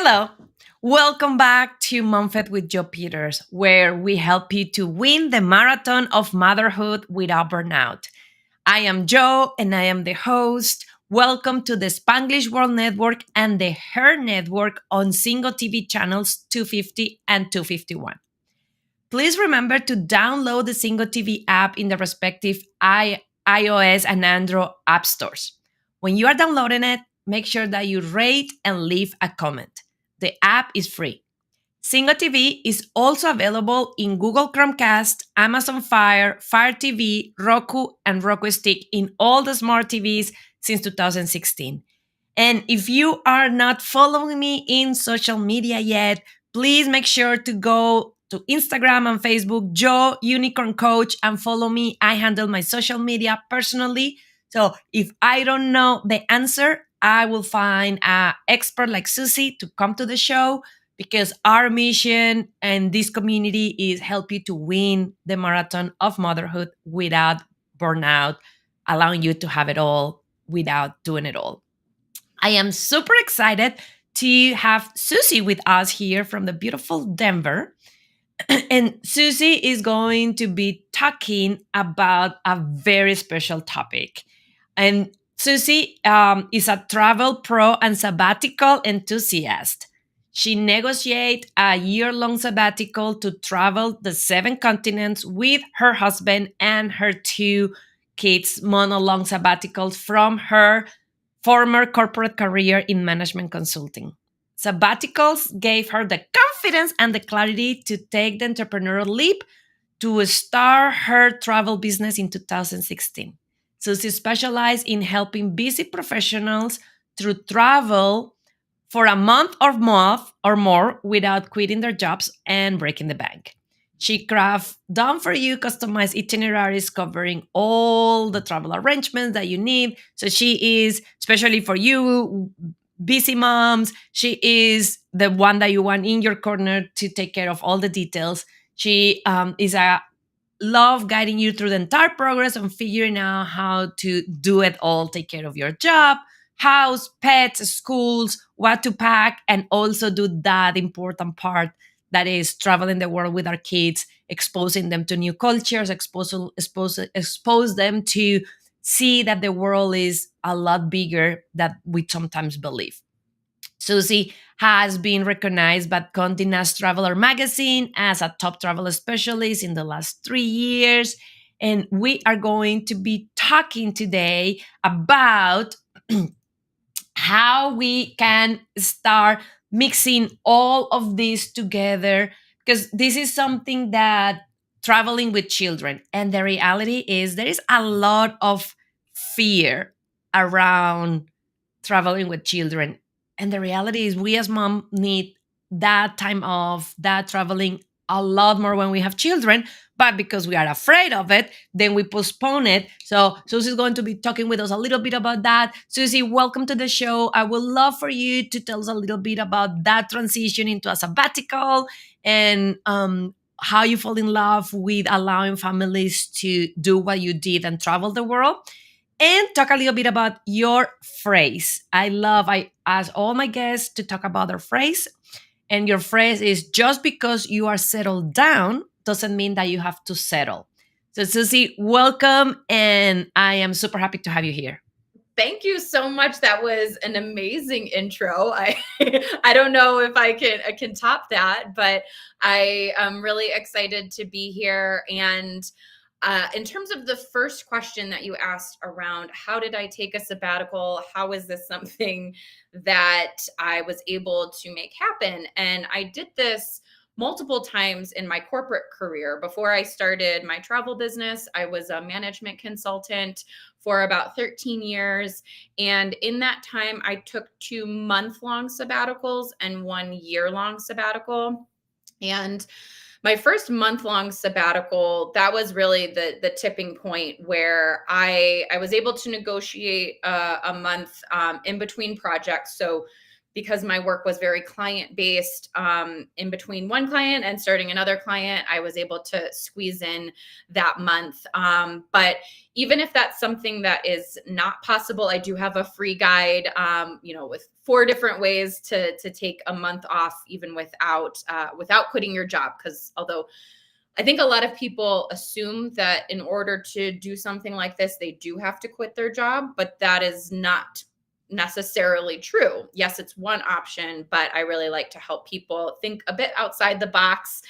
Hello. Welcome back to MomFit with Joe Peters, where we help you to win the marathon of motherhood without burnout. I am Joe and I am the host. Welcome to the Spanglish World Network and the Her Network on single TV channels 250 and 251. Please remember to download the Single TV app in the respective iOS and Android app stores. When you are downloading it, make sure that you rate and leave a comment. The app is free. Single TV is also available in Google Chromecast, Amazon Fire, Fire TV, Roku, and Roku Stick in all the smart TVs since 2016. And if you are not following me in social media yet, please make sure to go to Instagram and Facebook, Joe Unicorn Coach, and follow me. I handle my social media personally. So if I don't know the answer, I will find an expert like Susie to come to the show because our mission and this community is help you to win the marathon of motherhood without burnout, allowing you to have it all without doing it all. I am super excited to have Susie with us here from the beautiful Denver. And Susie is going to be talking about a very special topic. And Susie is a travel pro and sabbatical enthusiast. She negotiated a year-long sabbatical to travel the seven continents with her husband and her two kids, mono-long sabbaticals from her former corporate career in management consulting. Sabbaticals gave her the confidence and the clarity to take the entrepreneurial leap to start her travel business in 2016. So she specialized in helping busy professionals through travel for a month or more without quitting their jobs and breaking the bank. She craft done for you customized itineraries covering all the travel arrangements that you need. So she is, especially for you, busy moms, she is the one that you want in your corner to take care of all the details. She is a love guiding you through the entire progress and figuring out how to do it all, take care of your job, house, pets, schools, what to pack, and also do that important part that is traveling the world with our kids, exposing them to new cultures, expose them to see that the world is a lot bigger than we sometimes believe. Susie has been recognized by Condé Nast Traveler magazine as a top travel specialist in the last 3 years. And we are going to be talking today about how we can start mixing all of this together because this is something that traveling with children, and the reality is there is a lot of fear around traveling with children. And the reality is we as mom need that time off, that traveling a lot more when we have children. But because we are afraid of it, then we postpone it. So Susie's going to be talking with us a little bit about that. Susie, welcome to the show. I would love for you to tell us a little bit about that transition into a sabbatical and how you fall in love with allowing families to do what you did and travel the world, and talk a little bit about your phrase. I ask all my guests to talk about their phrase. And your phrase is just because you are settled down doesn't mean that you have to settle. So, Susie, welcome. And I am super happy to have you here. Thank you so much. That was an amazing intro. I I don't know if I can top that, but I am really excited to be here. And in terms of the first question that you asked around how did I take a sabbatical? How is this something that I was able to make happen? And I did this multiple times in my corporate career. Before I started my travel business, I was a management consultant for about 13 years. And in that time, I took 2 month-long sabbaticals and 1 year-long sabbatical. And my first month-long sabbatical, that was really the tipping point where I was able to negotiate a month in between projects. So because my work was very client based, in between one client and starting another client, I was able to squeeze in that month. But even if that's something that is not possible, I do have a free guide, with 4 different ways to take a month off, even without quitting your job. Because although I think a lot of people assume that in order to do something like this, they do have to quit their job, but that is not necessarily true. Yes, it's one option, but I really like to help people think a bit outside the box,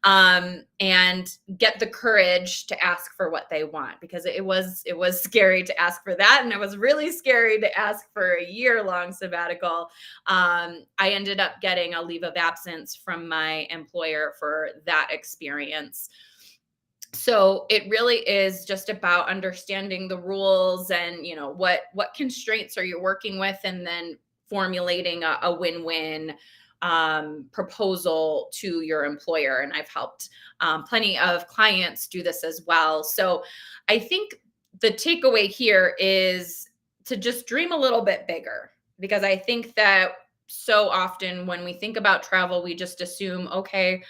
and get the courage to ask for what they want, because it was scary to ask for that, and it was really scary to ask for a year-long sabbatical. I ended up getting a leave of absence from my employer for that experience. So it really is just about understanding the rules, and what constraints are you working with, and then formulating a win-win proposal to your employer. And I've helped plenty of clients do this as well. So I think the takeaway here is to just dream a little bit bigger, because I think that so often when we think about travel, we just assume, okay,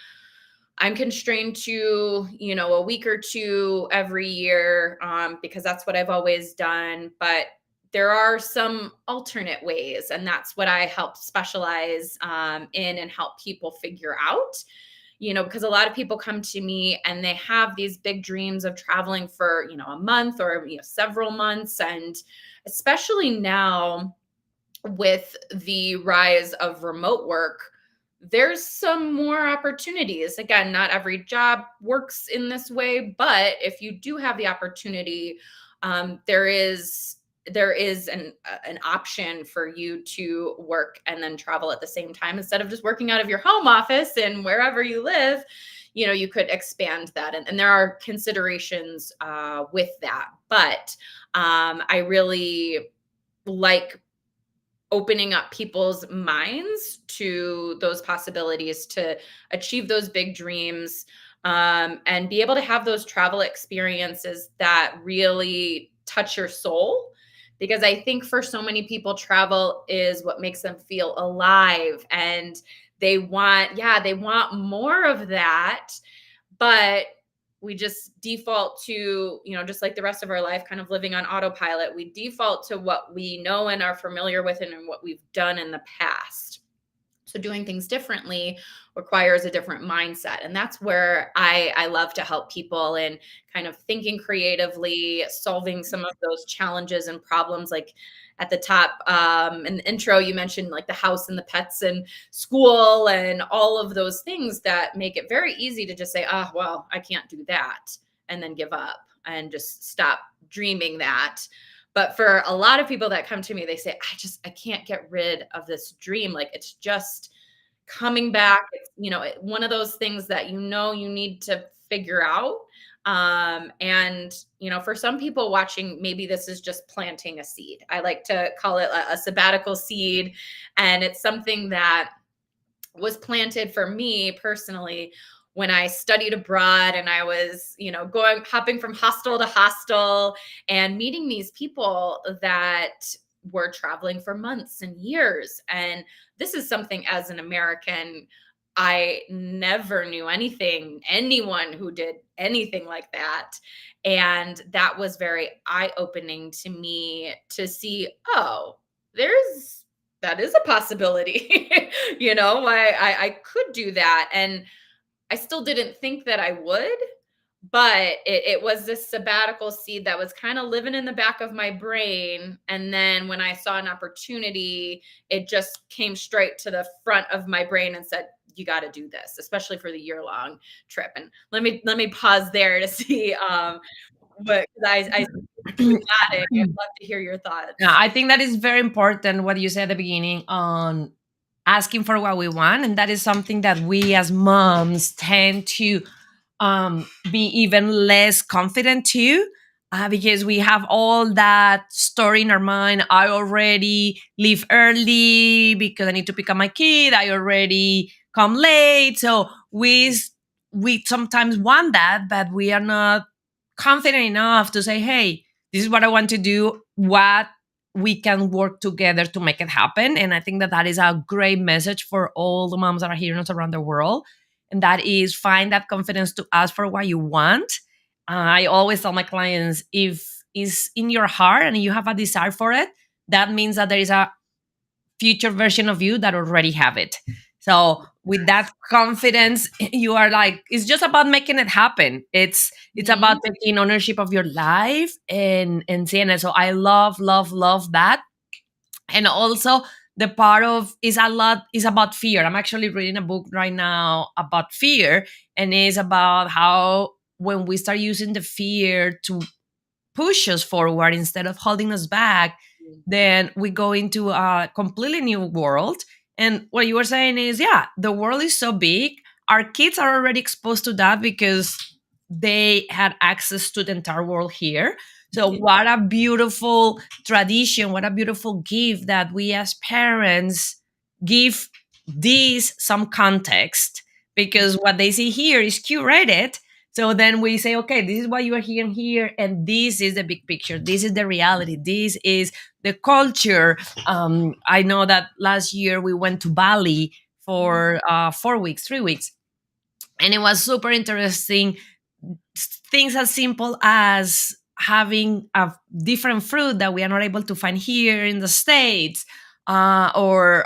I'm constrained to, a week or two every year, because that's what I've always done. But there are some alternate ways, and that's what I help specialize in and help people figure out. Because a lot of people come to me and they have these big dreams of traveling for, a month or several months, and especially now with the rise of remote work, there's some more opportunities. Again, not every job works in this way, but if you do have the opportunity, there is an option for you to work and then travel at the same time, instead of just working out of your home office and wherever you live. You could expand that, and there are considerations with that. But I really like opening up people's minds to those possibilities to achieve those big dreams, and be able to have those travel experiences that really touch your soul. Because I think for so many people, travel is what makes them feel alive, and they want more of that. But we just default to, just like the rest of our life, kind of living on autopilot. We default to what we know and are familiar with, and what we've done in the past. So doing things differently requires a different mindset. And that's where I love to help people in kind of thinking creatively, solving some of those challenges and problems. Like at the top, in the intro, you mentioned like the house and the pets and school and all of those things that make it very easy to just say, oh, well, I can't do that, and then give up and just stop dreaming that. But for a lot of people that come to me, they say, I can't get rid of this dream. Like it's just coming back. It's, one of those things that you need to figure out. And for some people watching, maybe this is just planting a seed. I like to call it a sabbatical seed. And it's something that was planted for me personally when I studied abroad, and I was, hopping from hostel to hostel and meeting these people that were traveling for months and years. And this is something, as an American, I never knew anyone who did anything like that. And that was very eye opening to me to see, oh, that is a possibility. I could do that. And I still didn't think that I would, but it was this sabbatical seed that was kind of living in the back of my brain. And then when I saw an opportunity, it just came straight to the front of my brain and said, you got to do this, especially for the year-long trip. And let me pause there to see, but 'cause I see you nodding. I'd love to hear your Yeah, thoughts. I think that is very important what you said at the beginning on asking for what we want. And that is something that we as moms tend to be even less confident to, because we have all that story in our mind. I already leave early because I need to pick up my kid. I already come late. So we sometimes want that, but we are not confident enough to say, hey, this is what I want to do. we can work together to make it happen. And I think that that is a great message for all the moms that are hearing us around the world. And that is find that confidence to ask for what you want. I always tell my clients, if it's in your heart and you have a desire for it, that means that there is a future version of you that already have it. So with that confidence, you are like, it's just about making it happen. It's about Mhm. taking ownership of your life and seeing it. So I love that. And also the part of is a lot is about fear. I'm actually reading a book right now about fear, and it's about how when we start using the fear to push us forward instead of holding us back, then we go into a completely new world. And what you were saying is, yeah, the world is so big. Our kids are already exposed to that because they had access to the entire world here. So, what a beautiful tradition, what a beautiful gift that we as parents give this some context, because what they see here is curated. So then we say, okay, this is what you are hearing here, and this is the big picture. This is the reality. This is the culture. I know that last year we went to Bali Mhm. for 4 weeks, 3 weeks, and it was super interesting. Things as simple as having a different fruit that we are not able to find here in the States, or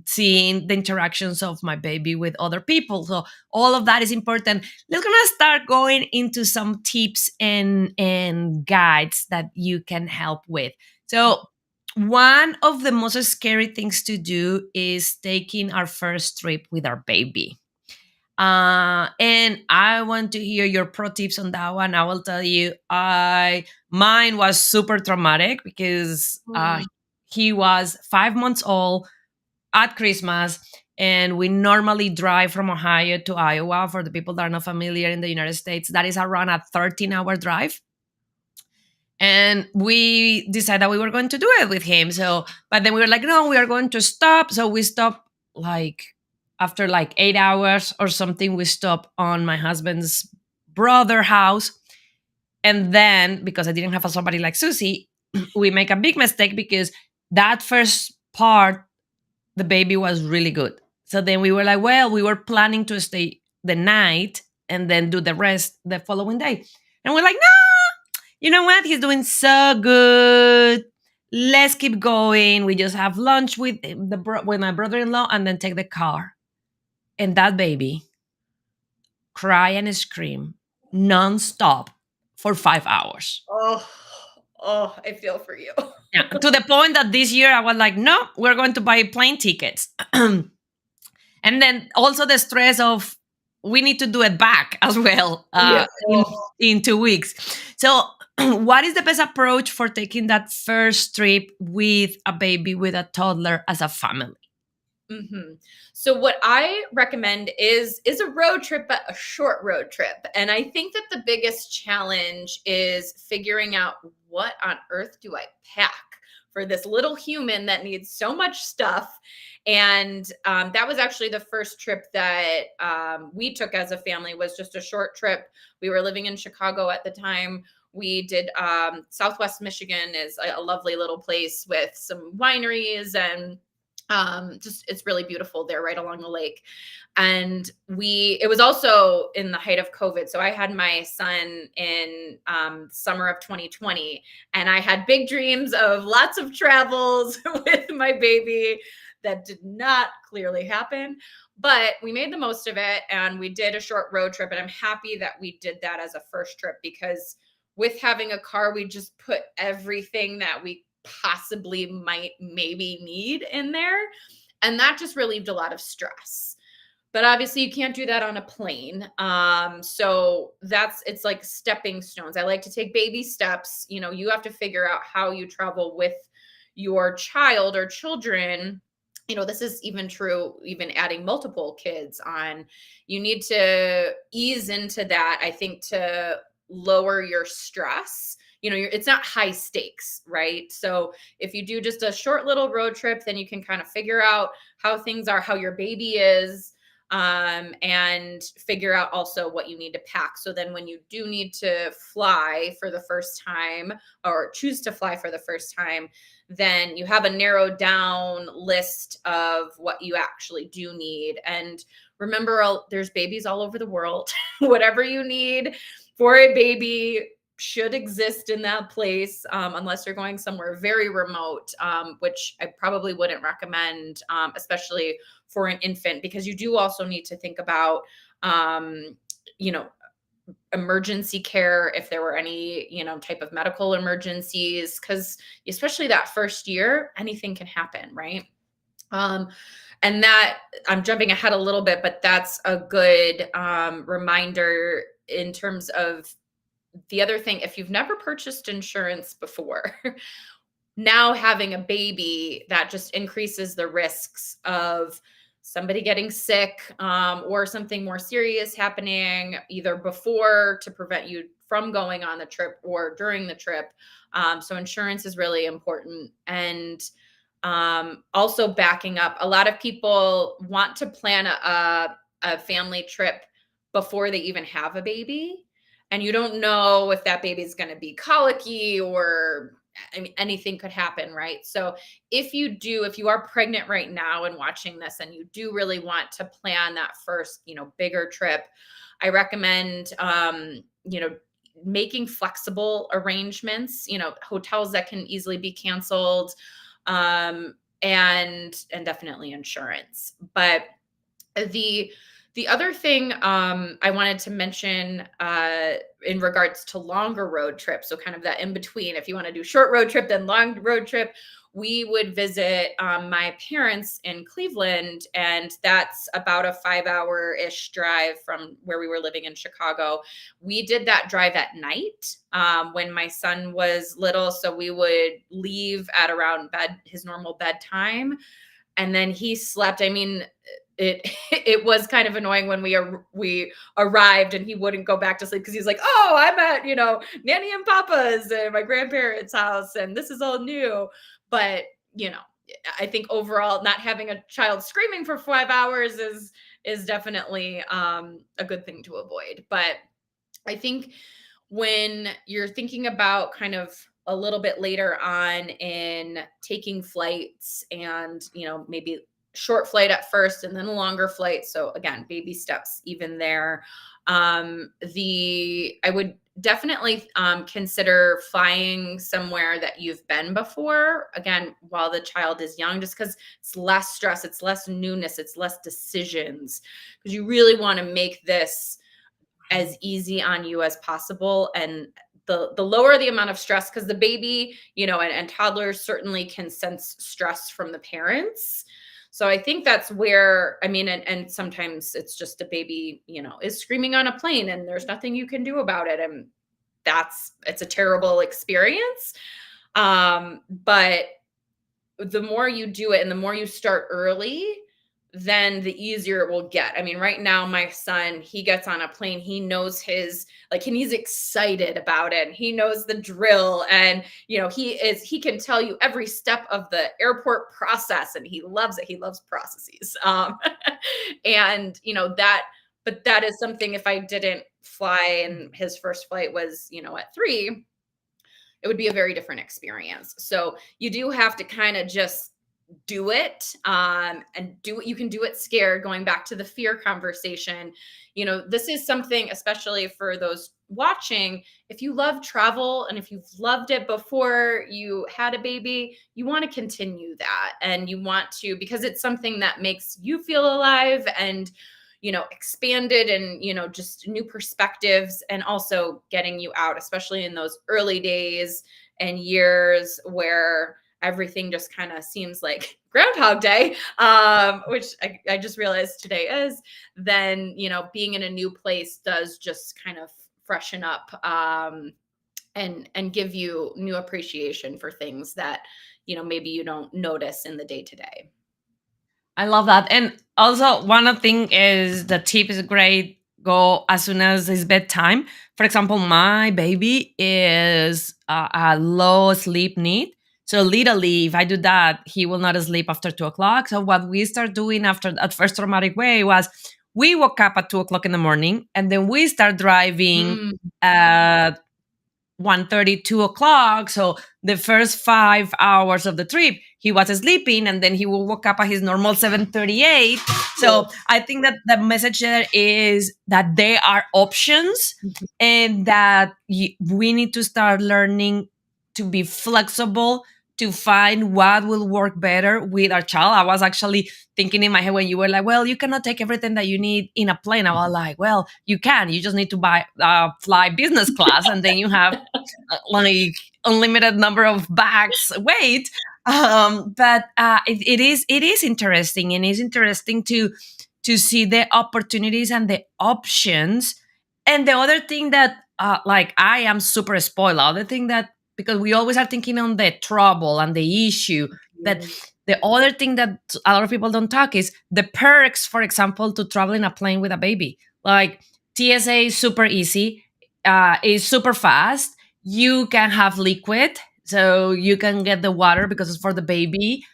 seeing the interactions of my baby with other people. So all of that is important. Let's gonna start going into some tips and guides that you can help with. So one of the most scary things to do is taking our first trip with our baby. And I want to hear your pro tips on that one. I will tell you, I mine was super traumatic because Mhm. he was 5 months old at Christmas, and we normally drive from Ohio to Iowa. For the people that are not familiar in the United States, that is around a 13-hour drive. And we decided that we were going to do it with him. So, but then we were like, no, we are going to stop. So we stopped like after like 8 hours or something. We stopped on my husband's brother house. And then because I didn't have somebody like Susie, we make a big mistake because that first part, the baby was really good. So then we were like, well, we were planning to stay the night and then do the rest the following day. And we're like, no, you know what? He's doing so good. Let's keep going. We just have lunch with with my brother-in-law and then take the car. And that baby cry and scream nonstop for 5 hours. Oh, oh, I feel for you. Yeah, to the point that this year I was like, no, we're going to buy plane tickets. And then also the stress of we need to do it back as well, Yeah. in 2 weeks. So what is the best approach for taking that first trip with a baby, with a toddler, as a family? So what I recommend is a road trip, but a short road trip. And I think that the biggest challenge is figuring out what on earth do I pack for this little human that needs so much stuff. And that was actually the first trip that we took as a family, was just a short trip. We were living in Chicago at the time. We did Southwest Michigan is a lovely little place with some wineries, and just it's really beautiful there right along the lake. And we it was also in the height of COVID, so I had my son in summer of 2020, and I had big dreams of lots of travels with my baby. That did not clearly happen, but we made the most of it, and we did a short road trip, and I'm happy that we did that as a first trip, because with having a car, we just put everything that we possibly might maybe need in there. And that just relieved a lot of stress. But obviously you can't do that on a plane. So that's it's like stepping stones. I like to take baby steps. You know, you have to figure out how you travel with your child or children. You know, this is even true, even adding multiple kids on. You need to ease into that, I think, to lower your stress. You know, it's not high stakes, right? So if you do just a short little road trip, then you can kind of figure out how things are, how your baby is. and figure out also what you need to pack. So then when you do need to fly for the first time or choose to fly for the first time, then you have a narrowed down list of what you actually do need. And remember, there's babies all over the world. Whatever you need for a baby should exist in that place, unless you're going somewhere very remote, which I probably wouldn't recommend, especially for an infant, because you do also need to think about, um, you know, emergency care if there were any, type of medical emergencies, because especially that first year, anything can happen, right? Um, and that I'm jumping ahead a little bit, but that's a good reminder in terms of the other thing. If you've never purchased insurance before, now having a baby, that just increases the risks of somebody getting sick, or something more serious happening either before to prevent you from going on the trip or during the trip. So insurance is really important. And also backing up, a lot of people want to plan a family trip before they even have a baby. And you don't know if that baby is going to be colicky, or I mean, anything could happen, right? So if you are pregnant right now and watching this and you do really want to plan that first, bigger trip, I recommend, making flexible arrangements, hotels that can easily be canceled, and definitely insurance. But the the other thing I wanted to mention, in regards to longer road trips, so kind of that in between, if you want to do short road trip, then long road trip, we would visit my parents in Cleveland, and that's about a 5 hour ish drive from where we were living in Chicago. We did that drive at night when my son was little. So we would leave at around his normal bedtime, and then he slept. I mean, it it was kind of annoying when we arrived and he wouldn't go back to sleep because he's like, "Oh, I'm at Nanny and Papa's and my grandparents' house, and this is all new." But you know, I think overall, not having a child screaming for 5 hours is definitely a good thing to avoid. But I think when you're thinking about kind of a little bit later on in taking flights, and maybe short flight at first and then a longer flight, so again, baby steps even there. The I would definitely consider flying somewhere that you've been before, again, while the child is young, just because it's less stress, it's less newness, it's less decisions, because you really want to make this as easy on you as possible. And the lower the amount of stress, because the baby, and toddlers certainly can sense stress from the parents. So I think that's where, I mean, and sometimes it's just a baby, is screaming on a plane and there's nothing you can do about it. And it's a terrible experience. But the more you do it and the more you start early, then the easier it will get. I mean, right now, my son, he gets on a plane, he knows and he's excited about it. He knows the drill, and, he can tell you every step of the airport process, and he loves it. He loves processes. And, but that is something, if I didn't fly and his first flight was, at 3, it would be a very different experience. So you do have to kind of just do it, and do what you can do it scared. Going back to the fear conversation, this is something, especially for those watching, if you love travel and if you've loved it before you had a baby, you want to continue that, and you want to, because it's something that makes you feel alive and expanded, and just new perspectives, and also getting you out, especially in those early days and years where everything just kind of seems like Groundhog Day, which I just realized today is. Then being in a new place does just kind of freshen up, and give you new appreciation for things that maybe you don't notice in the day to day. I love that. And also, one of the thing is the tip is great. Go as soon as it's bedtime. For example, my baby is a low sleep need. So literally, if I do that, he will not sleep after 2 o'clock. So what we start doing after that first traumatic way was we woke up at 2 o'clock in the morning, and then we start driving Mm, at 1:30, 2 o'clock. So the first 5 hours of the trip, he was sleeping, and then he will wake up at his normal 7:38. So yes. I think that the message there is that there are options, Mhm. and that we need to start learning to be flexible, to find what will work better with our child. I was actually thinking in my head when you were like, well, you cannot take everything that you need in a plane. I was like, well, you can. You just need to fly business class, and then you have like unlimited number of bags weight. But it is interesting, and it's interesting to see the opportunities and the options. And the other thing that like, I am super spoiled. The other thing that, because we always are thinking on the trouble and the issue, that Mhm. the other thing that a lot of people don't talk is the perks, for example, to travel in a plane with a baby. Like, TSA is super easy, is super fast. You can have liquid, so you can get the water because it's for the baby.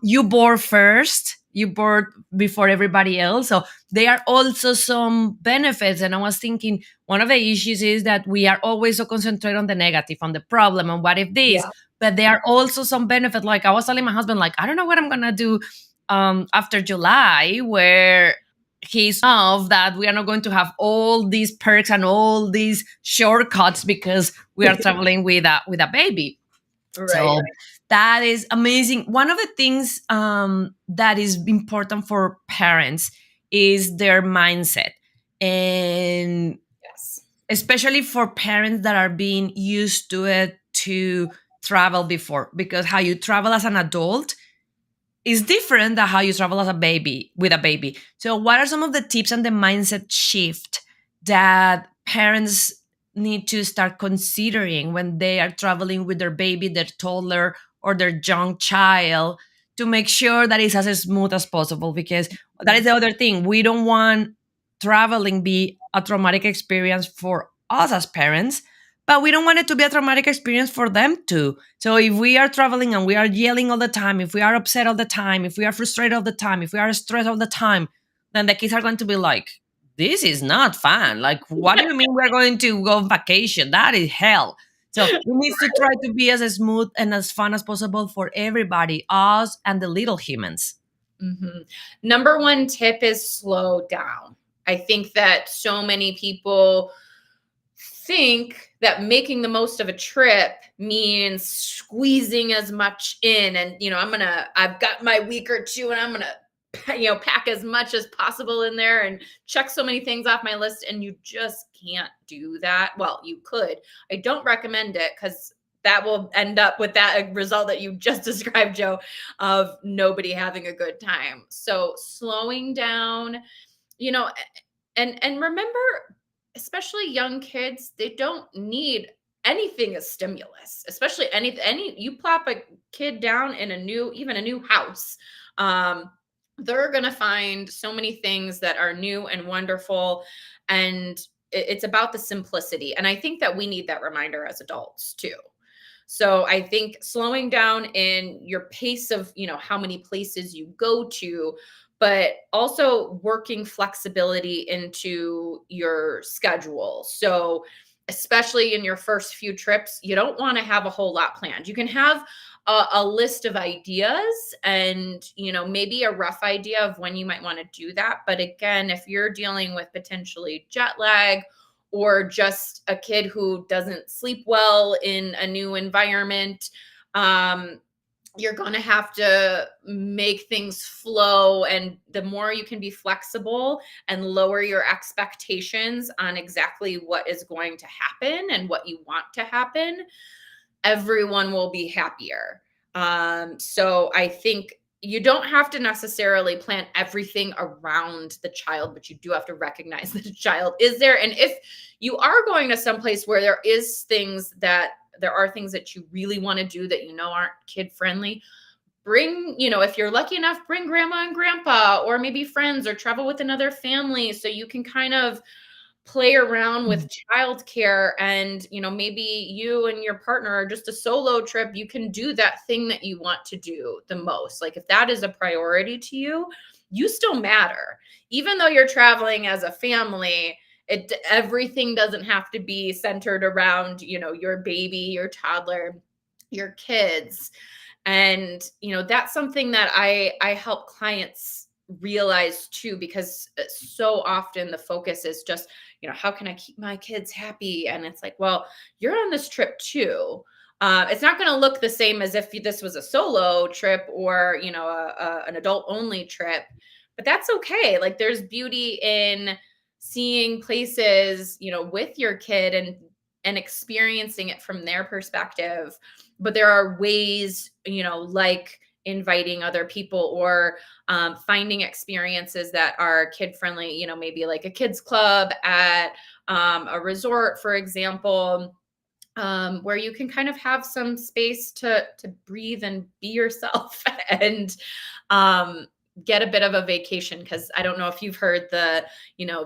You board first, you board before everybody else. So there are also some benefits. And I was thinking, one of the issues is that we are always so concentrated on the negative, on the problem, and what if this. Yeah. But there are also some benefits. Like, I was telling my husband, like, I don't know what I'm gonna do after July, where he's of that we are not going to have all these perks and all these shortcuts because we are traveling with a baby. Right. So that is amazing. One of the things that is important for parents is their mindset, and Yes. especially for parents that are being used to it, to travel before, because how you travel as an adult is different than how you travel as a baby, with a baby. So what are some of the tips and the mindset shift that parents need to start considering when they are traveling with their baby, their toddler, or their young child, to make sure that it's as smooth as possible? Because that is Mhm. the other thing. We don't want traveling be a traumatic experience for us as parents, but we don't want it to be a traumatic experience for them too. So if we are traveling and we are yelling all the time, if we are upset all the time, if we are frustrated all the time, if we are stressed all the time, then the kids are going to be like, this is not fun. Like, what do you mean we're going to go on vacation? That is hell. So we need to try to be as smooth and as fun as possible for everybody, us and the little humans. Mhm. Number one tip is slow down. I think that so many people think that making the most of a trip means squeezing as much in, and I've got my week or two, and I'm going to pack as much as possible in there and check so many things off my list, and you just can't do that. Well, you could. I don't recommend it, cuz that will end up with that result that you just described, Joe, of nobody having a good time. So slowing down, you know and remember, especially young kids, they don't need anything as stimulus, especially any you plop a kid down in a new house. um they're going to find so many things that are new and wonderful, and it's about the simplicity, and I think that we need that reminder as adults too. So I think slowing down in your pace of, how many places you go to, but also working flexibility into your schedule. So especially in your first few trips, you don't want to have a whole lot planned. You can have a list of ideas, and maybe a rough idea of when you might want to do that. But again, if you're dealing with potentially jet lag, or just a kid who doesn't sleep well in a new environment, um, you're going to have to make things flow. And the more you can be flexible and lower your expectations on exactly what is going to happen and what you want to happen, everyone will be happier. So I think you don't have to necessarily plan everything around the child, but you do have to recognize that the child is there. And if you are going to some place where there are things that you really want to do that aren't kid friendly, bring, if you're lucky enough, bring grandma and grandpa, or maybe friends, or travel with another family, so you can kind of play around with childcare. And maybe you and your partner are just a solo trip, you can do that thing that you want to do the most. Like, if that is a priority to you, you still matter. Even though you're traveling as a family, everything doesn't have to be centered around, your baby, your toddler, your kids. And that's something that I help clients realize too, because so often the focus is just, how can I keep my kids happy? And it's like, well, you're on this trip too. It's not going to look the same as if this was a solo trip or an adult only trip, but that's okay. Like, there's beauty in seeing places with your kid and experiencing it from their perspective. But there are ways, like inviting other people, or finding experiences that are kid friendly, maybe like a kids club at a resort, for example, where you can kind of have some space to breathe and be yourself and um, get a bit of a vacation. Because I don't know if you've heard the,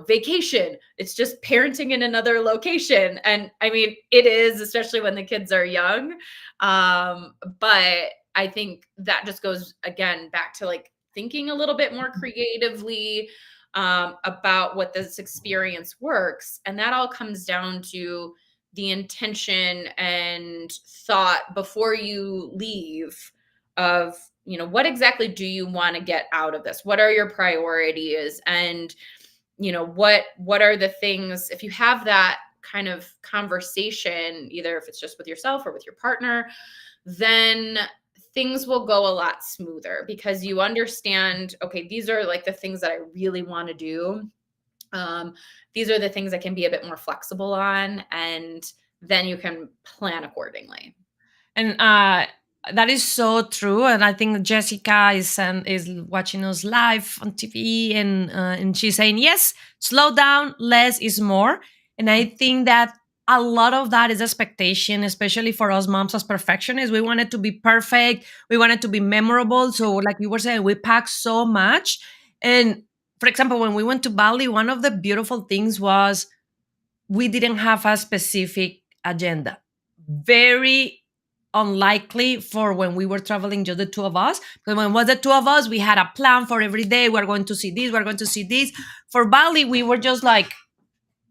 vacation, it's just parenting in another location. And I mean, it is, especially when the kids are young. But I think that just goes again back to like thinking a little bit more creatively about what this experience works. And that all comes down to the intention and thought before you leave of, what exactly do you want to get out of this? What are your priorities? And what are the things, if you have that kind of conversation, either if it's just with yourself or with your partner, then things will go a lot smoother, because you understand, okay, these are like the things that I really want to do. These are the things I can be a bit more flexible on, and then you can plan accordingly. And that is so true. And I think Jessica is watching us live on TV, and she's saying yes, slow down, less is more. And I think that a lot of that is expectation, especially for us moms as perfectionists. We want it to be perfect. We want it to be memorable. So, like you were saying, we pack so much. And for example, when we went to Bali, one of the beautiful things was we didn't have a specific agenda. Very unlikely for when we were traveling, just the two of us. But when it was the two of us, we had a plan for every day. We're going to see this, we're going to see this. For Bali, we were just like,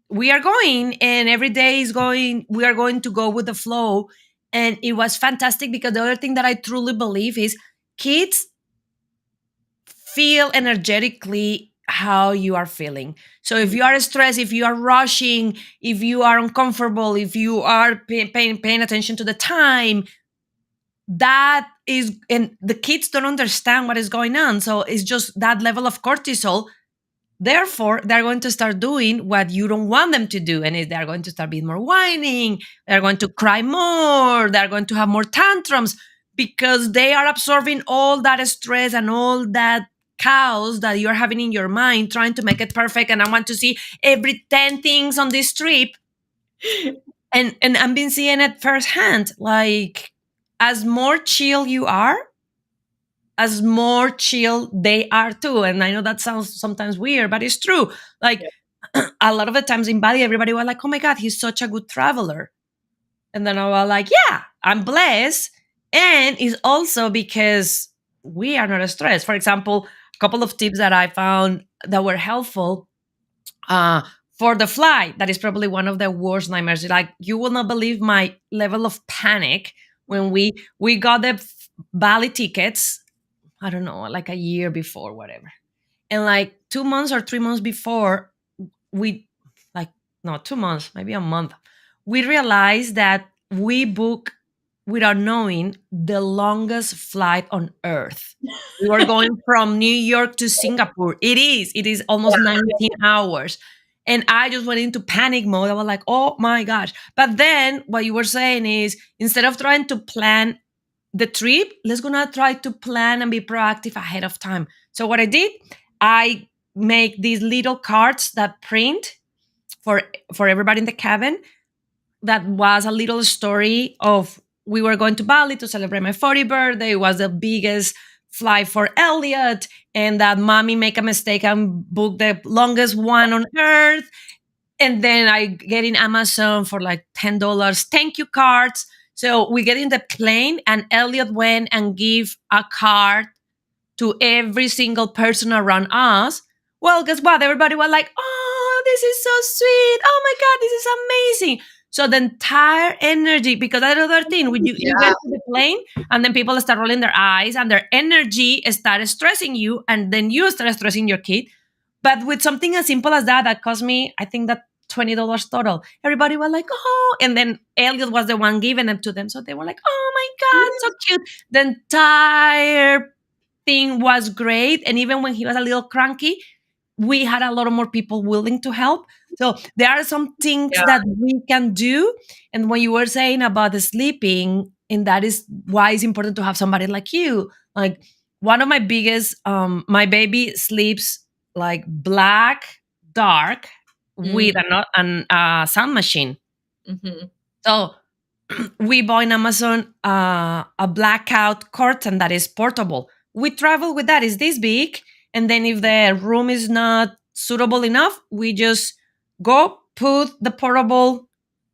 we are going, and every day is going, we are going to go with the flow. And it was fantastic, because the other thing that I truly believe is kids feel energetically how you are feeling. So if you are stressed, if you are rushing, if you are uncomfortable, if you are paying attention to the time, that is, and the kids don't understand what is going on. So it's just that level of cortisol. Therefore, they're going to start doing what you don't want them to do. And they're going to start being more whining. They're going to cry more. They're going to have more tantrums, because they are absorbing all that stress and all that chaos that you're having in your mind, trying to make it perfect. And I want to see every 10 things on this trip. And I've been seeing it firsthand. Like, as more chill you are, as more chill they are too. And I know that sounds sometimes weird, but it's true. Like, a lot of the times in Bali, everybody was like, oh my God, he's such a good traveler. And then I was like, yeah, I'm blessed. And it's also because we are not stressed. For example, a couple of tips that I found that were helpful uh, for the flight. That is probably one of the worst nightmares. Like, you will not believe my level of panic when we got the Bali tickets. I don't know, like a year before, whatever. And like 2 months or 3 months before, we, like, no, 2 months, maybe a month, we realized that we booked, without knowing, the longest flight on earth. We were going from New York to Singapore. It is almost 19 hours. And I just went into panic mode. I was like, oh my gosh. But then what you were saying is, instead of trying to plan the trip, let's gonna try to plan and be proactive ahead of time. So what I did, I make these little cards that print for everybody in the cabin. That was a little story of, we were going to Bali to celebrate my 40th birthday. It was the biggest flight for Elliot, and that mommy make a mistake and book the longest one on earth. And then I get in Amazon for like $10 thank you cards. So we get in the plane, and Elliot went and give a card to every single person around us, well, guess what? Everybody was like, oh, this is so sweet. Oh my God, this is amazing. So the entire energy, because that other thing, when you get Yeah. to the plane and then people start rolling their eyes and their energy starts stressing you, and then you start stressing your kid. But with something as simple as that, that cost me, I think that $20 total. Everybody was like, oh, and then Elliot was the one giving them to them. So they were like, oh my God, so cute. The entire thing was great. And even when he was a little cranky, we had a lot of more people willing to help. So there are some things Yeah. that we can do. And when you were saying about the sleeping, and that is why it's important to have somebody like you. Like one of my biggest, my baby sleeps like black, dark with Mm, an sound machine. mhm. So we bought in Amazon a blackout curtain that is portable. We travel with that. It's this big, and then if the room is not suitable enough, we just go put the portable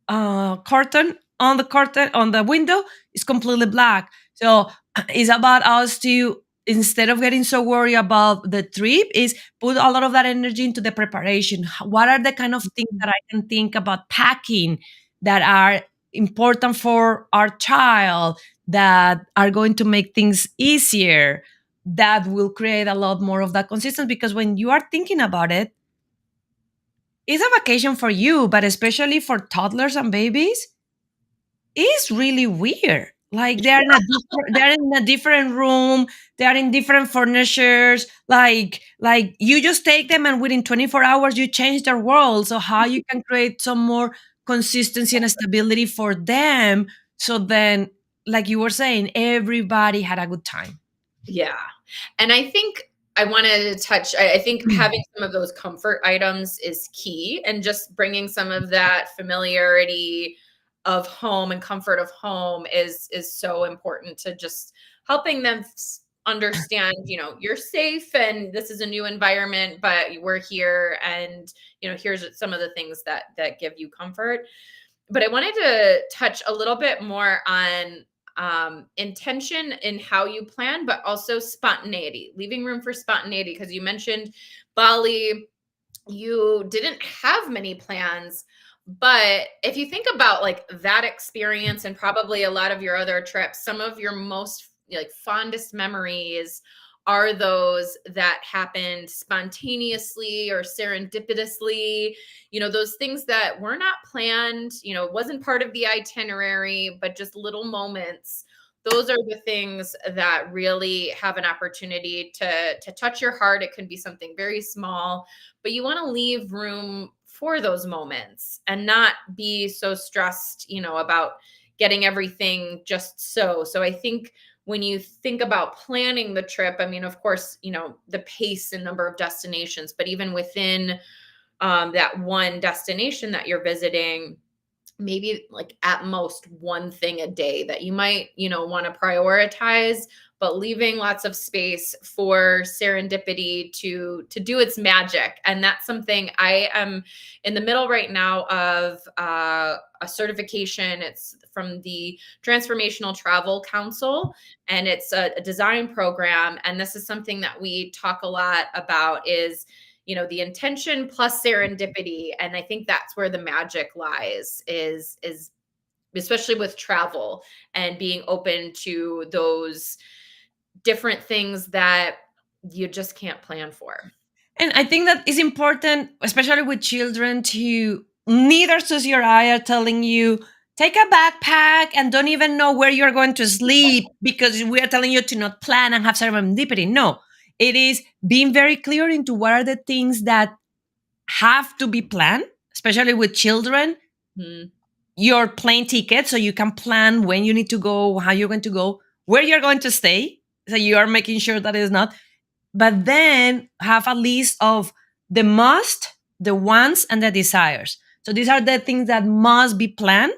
curtain on the window. It's completely black. So it's about us to, instead of getting so worried about the trip, is put a lot of that energy into the preparation. What are the kind of things that I can think about packing that are important for our child, that are going to make things easier, that will create a lot more of that consistency? Because when you are thinking about it, it's a vacation for you, but especially for toddlers and babies, is really weird. Like they're in a different room, they're in different furnitures. Like you just take them and within 24 hours you change their world. So how you can create some more consistency and stability for them, so then, like you were saying, everybody had a good time. Yeah. And I think I wanted to touch, I think having some of those comfort items is key, and just bringing some of that familiarity of home and comfort of home is so important to just helping them understand, you're safe and this is a new environment, but we're here, and here's some of the things that give you comfort. But I wanted to touch a little bit more on intention in how you plan, but also spontaneity, leaving room for spontaneity. Because you mentioned Bali, you didn't have many plans. But if you think about like that experience and probably a lot of your other trips, some of your most like fondest memories are those that happened spontaneously or serendipitously, those things that were not planned, wasn't part of the itinerary, but just little moments. Those are the things that really have an opportunity to touch your heart. It can be something very small, but you want to leave room for those moments and not be so stressed, about getting everything just so I think when you think about planning the trip, I mean, of course, the pace and number of destinations, but even within that one destination that you're visiting, maybe like at most one thing a day that you might, want to prioritize, but leaving lots of space for serendipity to do its magic. And that's something I am in the middle right now of a certification. It's from the Transformational Travel Council, and it's a design program. And this is something that we talk a lot about, is the intention plus serendipity. And I think that's where the magic lies, is especially with travel and being open to those different things that you just can't plan for. And I think that is important, especially with children, to neither Susie or I are telling you, take a backpack and don't even know where you're going to sleep because we are telling you to not plan and have serendipity. No, it is being very clear into what are the things that have to be planned, especially with children. Mhm. Your plane ticket, so you can plan when you need to go, how you're going to go, where you're going to stay. So you are making sure that is not, but then have a list of the must, the wants, and the desires. So these are the things that must be planned,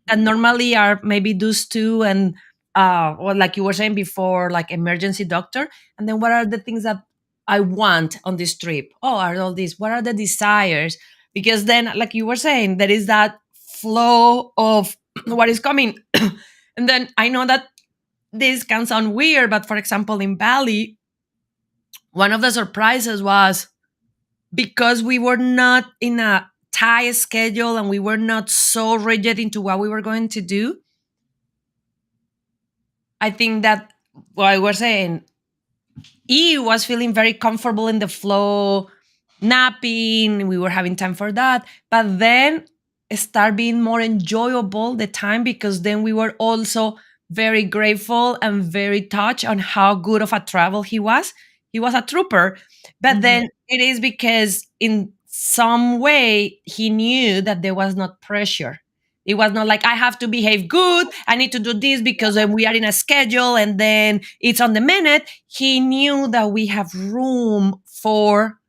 and normally are maybe those two, and or like you were saying before, like emergency doctor. And then what are the things that I want on this trip? Oh, are all these? What are the desires? Because then, like you were saying, there is that flow of what is coming. And then I know that this can sound weird, but for example, in Bali, One of the surprises was because we were not in a tight schedule and we were not so rigid into what we were going to do. I think that what I was saying, E was feeling very comfortable in the flow, napping. We were having time for that. But then it started being more enjoyable the time because then we were also very grateful and very touched on how good of a travel he was. He was a trooper. But Mhm. then it is because in some way he knew that there was not pressure. It was not like I have to behave good. I need to do this because we are in a schedule and then it's on the minute. He knew that we have room for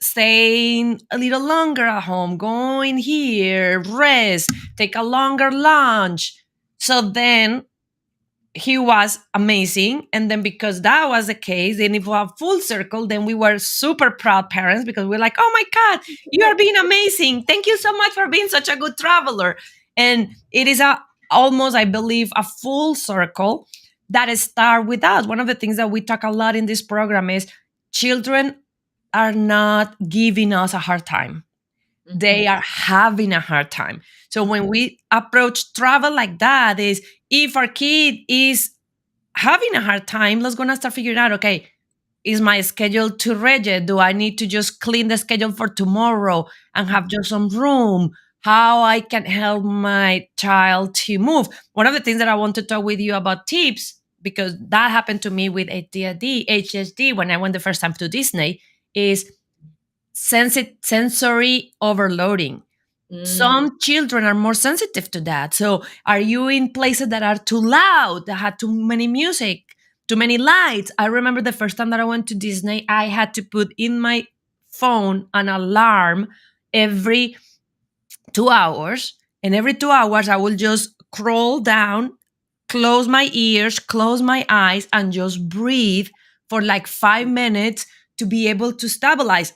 staying a little longer at home, going here, rest, take a longer lunch. So then he was amazing. And then because that was the case, then if we have full circle, then we were super proud parents because we're like, oh my God, you are being amazing. Thank you so much for being such a good traveler. And it is a almost, I believe, a full circle that start with us. One of the things that we talk a lot in this program is children are not giving us a hard time. They Mhm. are having a hard time. So when we approach travel like that, is if our kid is having a hard time, let's gonna start figuring out, okay, is my schedule too rigid? Do I need to just clean the schedule for tomorrow and have just some room? How I can help my child to move. One of the things that I want to talk with you about tips, because that happened to me with ADHD when I went the first time to Disney, is sensory overloading. Mm. Some children are more sensitive to that. So, are you in places that are too loud, that had too many music, too many lights? I remember the first time that I went to Disney, I had to put in my phone an alarm every 2 hours. And every 2 hours, I will just crawl down, close my ears, close my eyes, and just breathe for like 5 minutes to be able to stabilize.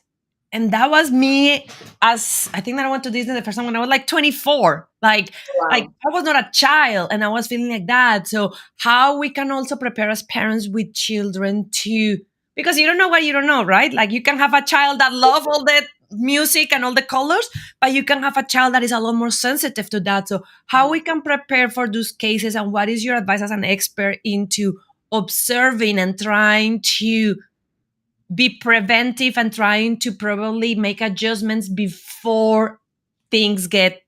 And that was me, as I think that I went to Disney the first time when I was like 24. Like Wow. I was not a child and I was feeling like that. So how we can also prepare as parents with children to, because you don't know what you don't know, right? Like you can have a child that love all the music and all the colors, but you can have a child that is a lot more sensitive to that. So how we can prepare for those cases, and what is your advice as an expert into observing and trying to be preventive and trying to probably make adjustments before things get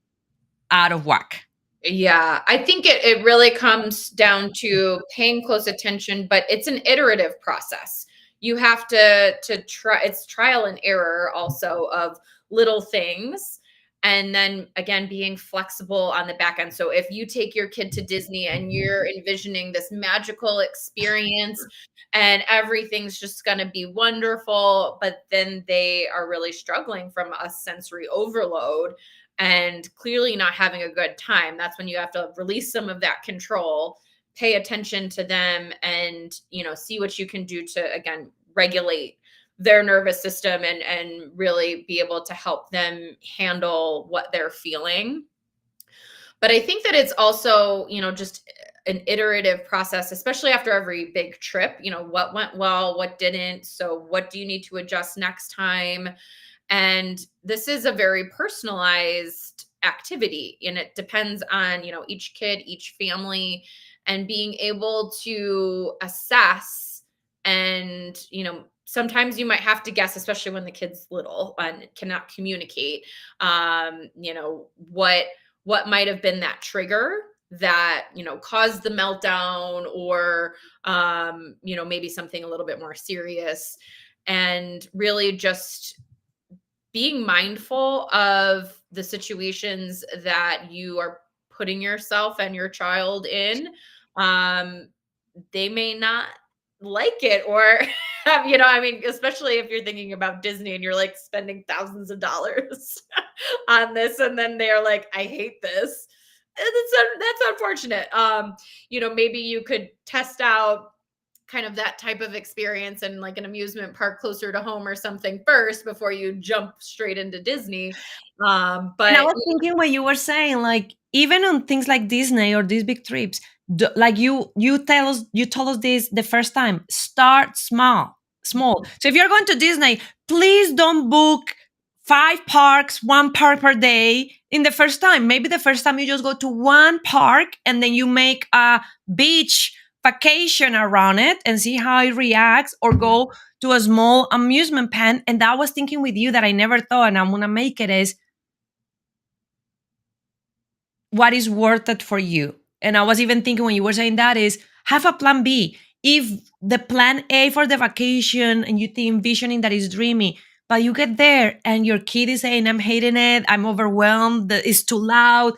out of whack? Yeah, I think it really comes down to paying close attention, but it's an iterative process. You have to try, it's trial and error also of little things, and then again being flexible on the back end. So if you take your kid to Disney and you're envisioning this magical experience and everything's just going to be wonderful, but then they are really struggling from a sensory overload and clearly not having a good time, that's when you have to release some of that control, pay attention to them, and see what you can do to again regulate their nervous system and really be able to help them handle what they're feeling. But I think that it's also, just an iterative process, especially after every big trip. What went well, what didn't, so what do you need to adjust next time? And this is a very personalized activity, and it depends on, each kid, each family, and being able to assess. And, sometimes you might have to guess, especially when the kid's little and cannot communicate, what might have been that trigger that caused the meltdown, or maybe something a little bit more serious, and really just being mindful of the situations that you are putting yourself and your child in. um they may not like it, or I mean, especially if you're thinking about Disney and you're like spending thousands of dollars on this, and then they're like, I hate this. That's unfortunate. Maybe you could test out kind of that type of experience and like an amusement park closer to home or something first before you jump straight into Disney. And I But was thinking when you were saying, like, even on things like Disney or these big trips, like you told us this the first time. Start small. small. So if you're going to Disney, please don't book 5 parks, 1 park per day in the first time. Maybe the first time you just go to one park and then you make a beach vacation around it and see how it reacts, or go to a small amusement pen. And that was thinking with you that I never thought, and I'm going to make it, is what is worth it for you. And I was even thinking when you were saying that is have a plan B. If the plan A for the vacation and you think envisioning that is dreamy, but you get there and your kid is saying, I'm hating it, I'm overwhelmed, it's too loud.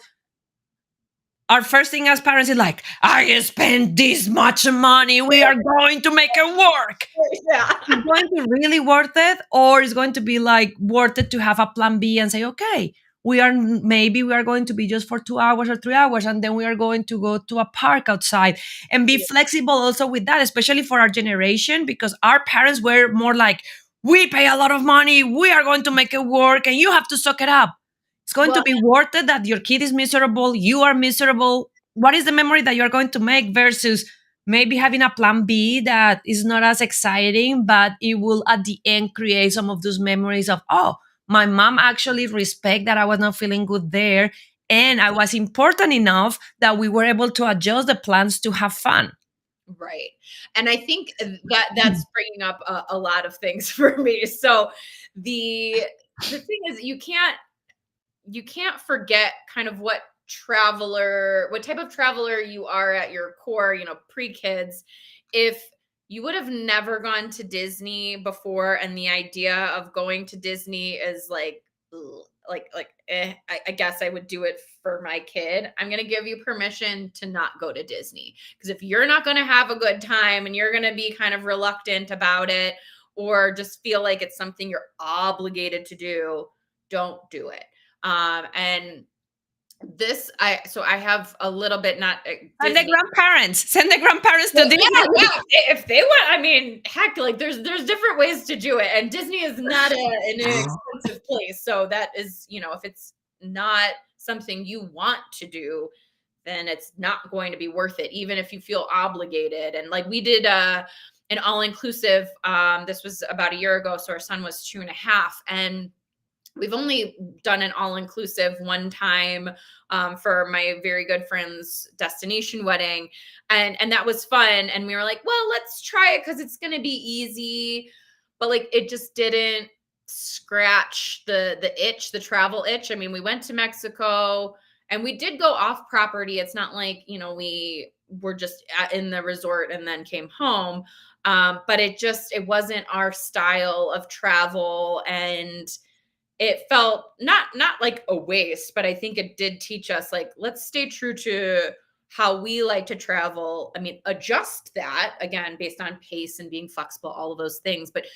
Our first thing as parents is like, I spent this much money, we are going to make it work. Yeah. Is going to really worth it, or is going to be like worth it to have a plan B and say, okay, maybe we are going to be just for 2 hours or 3 hours, and then we are going to go to a park outside, and be flexible also with that, especially for our generation, because our parents were more like, we pay a lot of money, we are going to make it work, and you have to suck it up. It's going to Well, be worth it that your kid is miserable, you are miserable. What is the memory that you're going to make versus maybe having a plan B that is not as exciting, but it will at the end create some of those memories of, oh, my mom actually respect that I was not feeling good there. And I was important enough that we were able to adjust the plans to have fun. right. And I think that that's bringing up a lot of things for me. So the the thing is, you can't forget kind of what type of traveler you are at your core, pre-kids. If you would have never gone to Disney before, and the idea of going to Disney is like, ugh, I guess I would do it for my kid. I'm going to give you permission to not go to Disney, because if you're not going to have a good time and you're going to be kind of reluctant about it, or just feel like it's something you're obligated to do, don't do it. And I have a little bit, not And the Disney. grandparents, send the grandparents to Well, Disney. yeah, yeah. If they want, I mean, heck, like there's different ways to do it, and Disney is not an inexpensive place. So that is, if it's not something you want to do, then it's not going to be worth it, even if you feel obligated. And like we did an all inclusive. This was about a year ago, so our son was 2.5, and we've only done an all-inclusive one time for my very good friend's destination wedding, and that was fun. And we were like, well, let's try it because it's going to be easy. But like, it just didn't scratch the itch, the travel itch. I mean, we went to Mexico and we did go off property. It's not like, we were just in the resort and then came home. But it wasn't our style of travel, and it felt not like a waste, but I think it did teach us, like, let's stay true to how we like to travel. I mean, adjust that again based on pace and being flexible, all of those things. But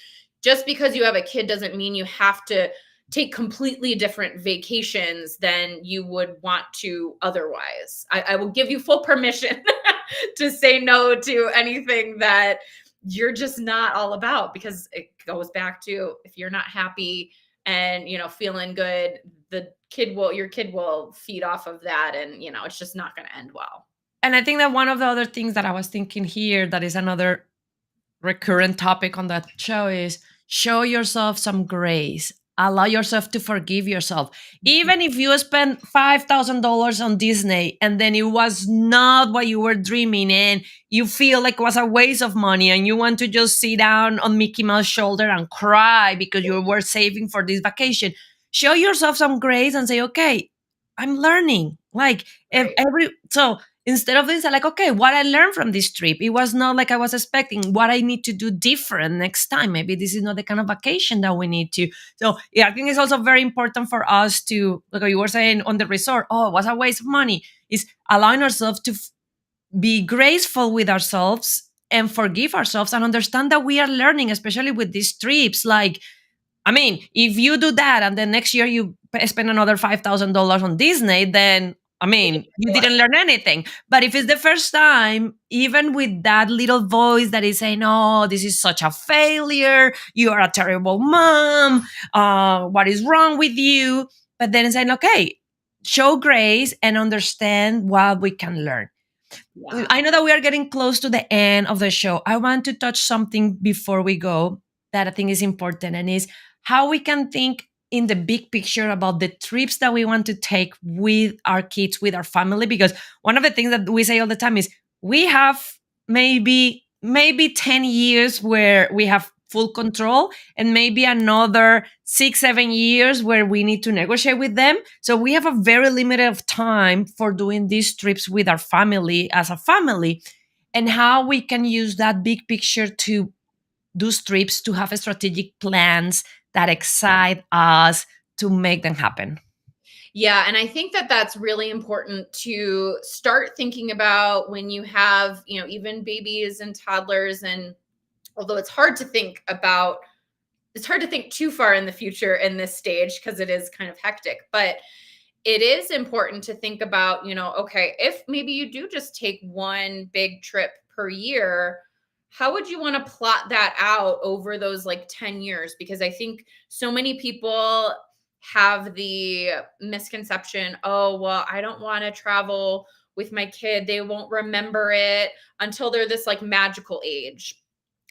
just because you have a kid doesn't mean you have to take completely different vacations than you would want to otherwise. I will give you full permission to say no to anything that you're just not all about, because it goes back to, if you're not happy and feeling good, your kid will feed off of that, and it's just not going to end well. And I think that one of the other things that I was thinking here, that is another recurrent topic on that show, is show yourself some grace. Allow yourself to forgive yourself. Even if you spend $5,000 on Disney and then it was not what you were dreaming, and you feel like it was a waste of money, and you want to just sit down on Mickey Mouse's shoulder and cry because you were saving for this vacation, show yourself some grace and say, okay, I'm learning. Like, if Right. so instead of this, I like, okay, what I learned from this trip, it was not like I was expecting, what I need to do different next time. Maybe this is not the kind of vacation that we need to. So yeah, I think it's also very important for us to, like you were saying on the resort, oh, it was a waste of money, is allowing ourselves to be graceful with ourselves and forgive ourselves, and understand that we are learning, especially with these trips. Like, I mean, if you do that and then next year you spend another $5,000 on Disney, then I mean, you didn't learn anything. But if it's the first time, even with that little voice that is saying, "Oh, this is such a failure. You are a terrible mom. What is wrong with you?" But then saying, "Okay, show grace and understand what we can learn." Yeah. I know that we are getting close to the end of the show. I want to touch something before we go that I think is important, and is how we can think in the big picture about the trips that we want to take with our kids, with our family. Because one of the things that we say all the time is we have maybe 10 years where we have full control, and maybe another 6 7 years where we need to negotiate with them. So we have a very limited of time for doing these trips with our family as a family, and how we can use that big picture to do trips, to have strategic plans that excite us to make them happen. Yeah, and I think that that's really important to start thinking about when you have, even babies and toddlers. And although it's hard to think too far in the future in this stage because it is kind of hectic, but it is important to think about, okay, if maybe you do just take one big trip per year, how would you want to plot that out over those like 10 years? Because I think so many people have the misconception, oh, well, I don't want to travel with my kid. They won't remember it until they're this like magical age.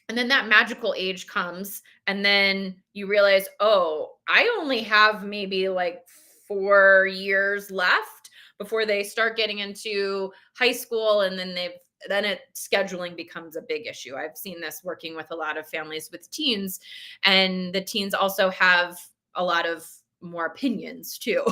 And then that magical age comes, and then you realize, oh, I only have maybe like 4 years left before they start getting into high school. And then scheduling becomes a big issue. I've seen this working with a lot of families with teens, and the teens also have a lot of more opinions too,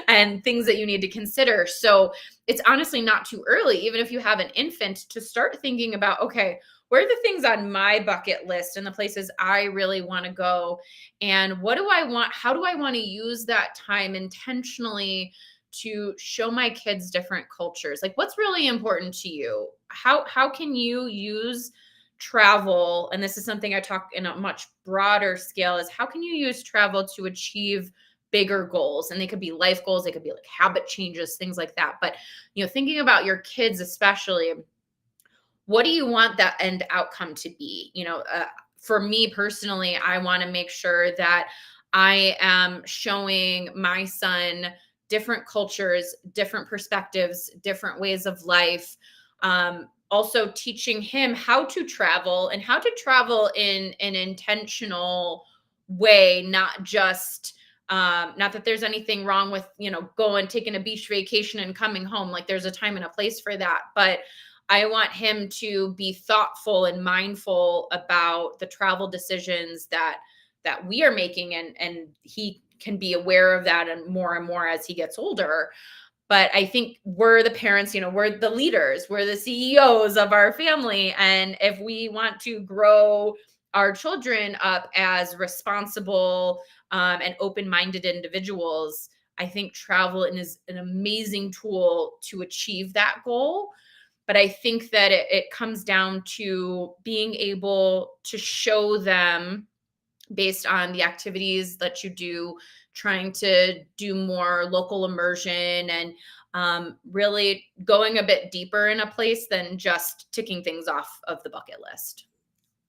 and things that you need to consider. So it's honestly not too early, even if you have an infant, to start thinking about, okay, where are the things on my bucket list and the places I really want to go? And what do I want? How do I want to use that time intentionally to show my kids different cultures? Like, what's really important to you? How can you use travel? And this is something I talk in a much broader scale, is how can you use travel to achieve bigger goals? And they could be life goals, they could be like habit changes, things like that. But thinking about your kids especially, what do you want that end outcome to be? For me personally, I want to make sure that I am showing my son different cultures, different perspectives, different ways of life. Also teaching him how to travel, and how to travel in an intentional way, not just not that there's anything wrong with going, taking a beach vacation and coming home. Like, there's a time and a place for that, but I want him to be thoughtful and mindful about the travel decisions that we are making, and he can be aware of that and more as he gets older. But I think we're the parents, we're the leaders, we're the CEOs of our family, and if we want to grow our children up as responsible and open-minded individuals, I think travel is an amazing tool to achieve that goal. But I think that it comes down to being able to show them, based on the activities that you do, trying to do more local immersion, and really going a bit deeper in a place than just ticking things off of the bucket list.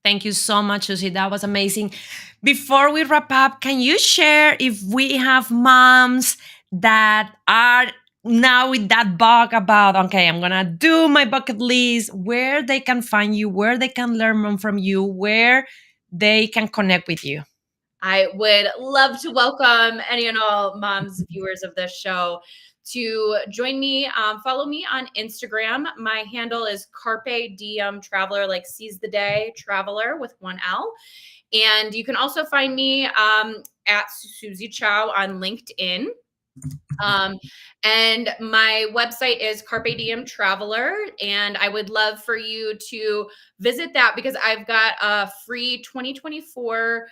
Thank you so much, Susie. That was amazing. Before we wrap up, can you share, if we have moms that are now with that bug about, okay, I'm going to do my bucket list, where they can find you, where they can learn more from you, where they can connect with you? I would love to welcome any and all moms, viewers of this show, to join me. Follow me on Instagram. My handle is Carpe Diem Traveler, like seize the day traveler with one L. And you can also find me at Susie Chau on LinkedIn. Um, and my website is Carpe Diem Traveler. And I would love for you to visit that, because I've got a free 2024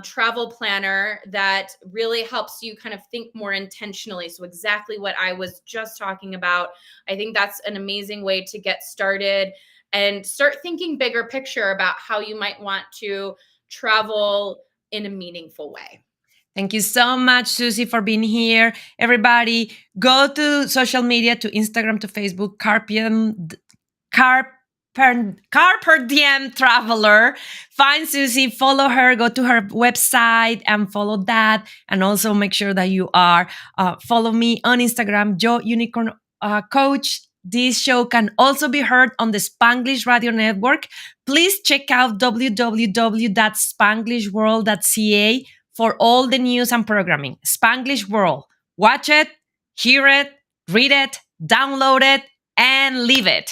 travel planner that really helps you kind of think more intentionally. So exactly what I was just talking about. I think that's an amazing way to get started and start thinking bigger picture about how you might want to travel in a meaningful way. Thank you so much, Susie, for being here. Everybody, go to social media, to Instagram, to Facebook, Carpe Diem Traveler. Find Susie, follow her, go to her website and follow that. And also make sure that you are follow me on Instagram, Joe Unicorn Coach. This show can also be heard on the Spanglish Radio Network. Please check out www.spanglishworld.ca for all the news and programming. Spanglish World. Watch it, hear it, read it, download it, and leave it.